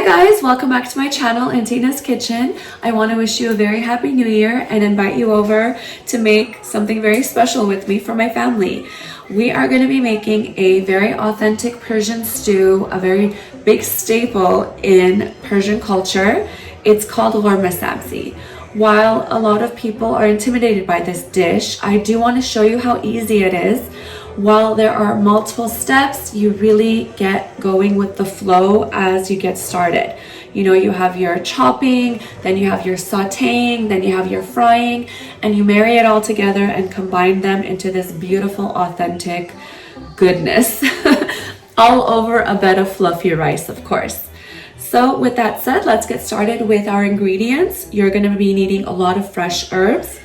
Hi guys, welcome back to my channel and Tina's Kitchen. I want to wish you a very happy new year and invite you over to make something very special with me for my family. We are going to be making a very authentic Persian stew, a very big staple in Persian culture. It's called Ghormeh Sabzi. While a lot of people are intimidated by this dish, I do want to show you how easy it is. While there are multiple steps, you really get going with the flow as you get started. You know, you have your chopping, then you have your sautéing, then you have your frying, and you marry it all together and combine them into this beautiful, authentic goodness. All over a bed of fluffy rice, of course. So with that said, let's get started with our ingredients. You're going to be needing a lot of fresh herbs.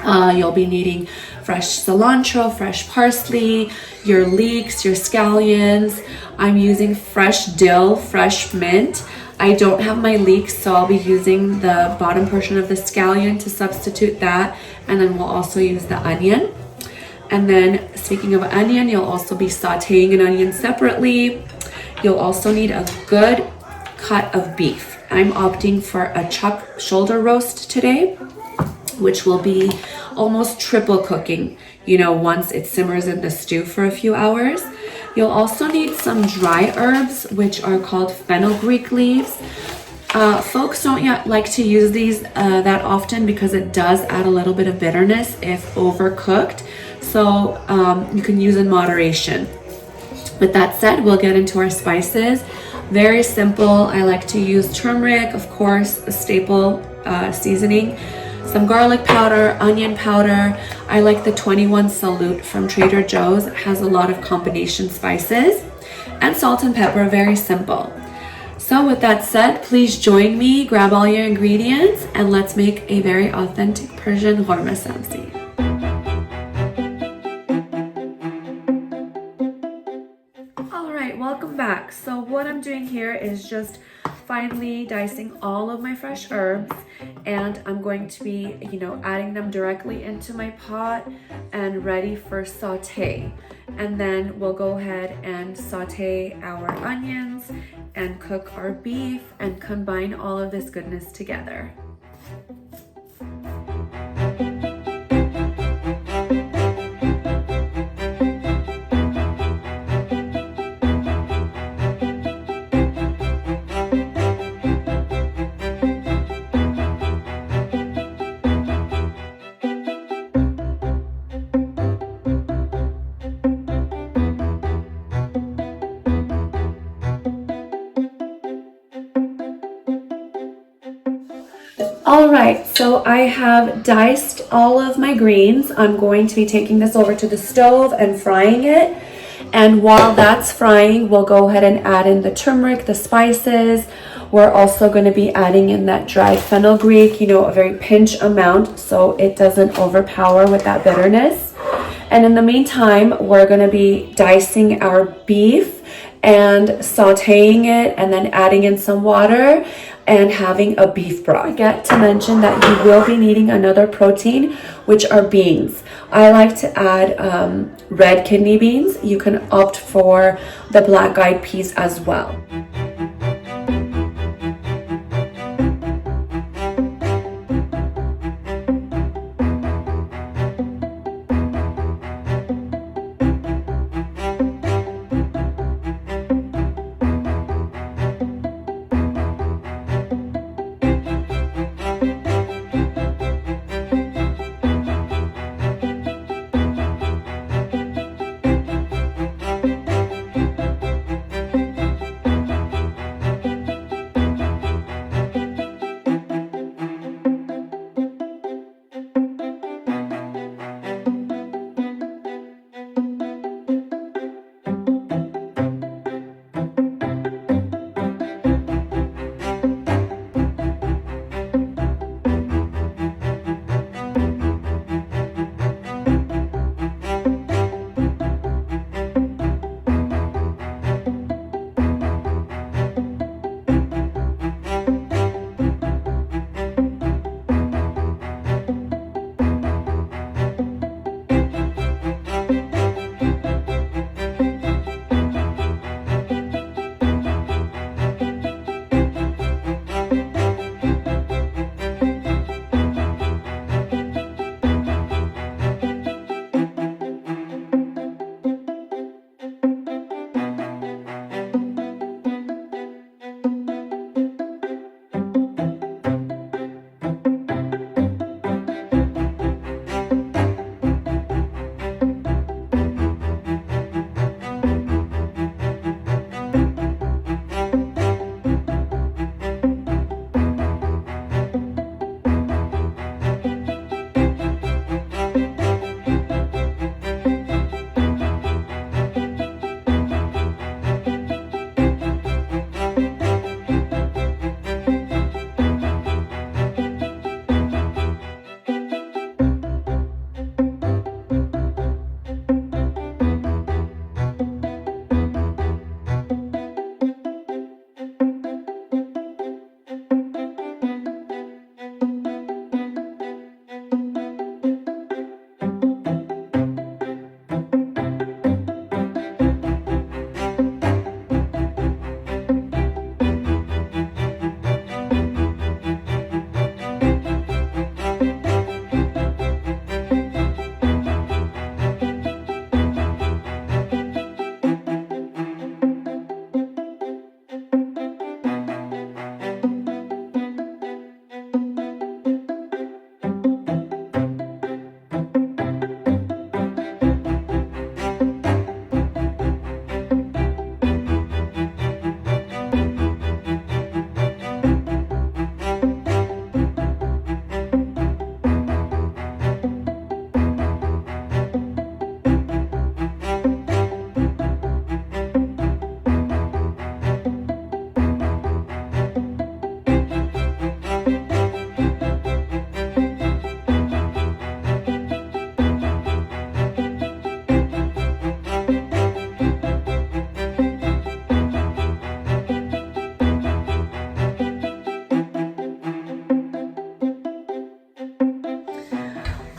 You'll be needing fresh cilantro, fresh parsley, your leeks, your scallions. I'm using fresh dill, fresh mint. I don't have my leeks, so I'll be using the bottom portion of the scallion to substitute that, and then we'll also use the onion. And then speaking of onion, you'll also be sautéing an onion separately. You'll also need a good cut of beef. I'm opting for a chuck shoulder roast today, which will be almost triple cooking, you know, once it simmers in the stew for a few hours. You'll also need some dry herbs, which are called fenugreek leaves. Folks don't yet like to use these that often because it does add a little bit of bitterness if overcooked. So you can use in moderation. With that said, we'll get into our spices. Very simple. I like to use turmeric, of course, a staple seasoning. Some garlic powder, onion powder. I like the 21 Salute from Trader Joe's. It has a lot of combination spices. And salt and pepper, very simple. So with that said, please join me, grab all your ingredients, and let's make a very authentic Persian Ghormeh Sabzi. Alright, welcome back. So what I'm doing here is just finely dicing all of my fresh herbs, and I'm going to be, you know, adding them directly into my pot and ready for sauté. And then we'll go ahead and sauté our onions and cook our beef and combine all of this goodness together. Alright, so I have diced all of my greens. I'm going to be taking this over to the stove and frying it. And while that's frying, we'll go ahead and add in the turmeric, the spices. We're also going to be adding in that dried fenugreek, you know, a very pinch amount so it doesn't overpower with that bitterness. And in the meantime, we're going to be dicing our beef and sautéing it and then adding in some water and having a beef broth. I forget to mention that you will be needing another protein, which are beans. I like to add red kidney beans. You can opt for the black-eyed peas as well.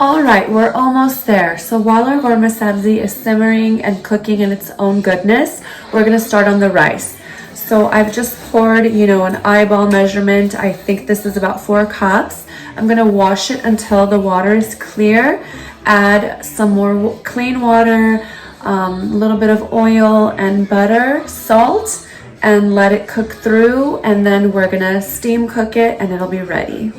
All right, we're almost there. So while our Ghormeh Sabzi is simmering and cooking in its own goodness, we're gonna start on the rice. So I've just poured, an eyeball measurement. I think this is about 4 cups. I'm gonna wash it until the water is clear. Add some more clean water, a little bit of oil and butter, salt, and let it cook through. And then we're gonna steam cook it and it'll be ready.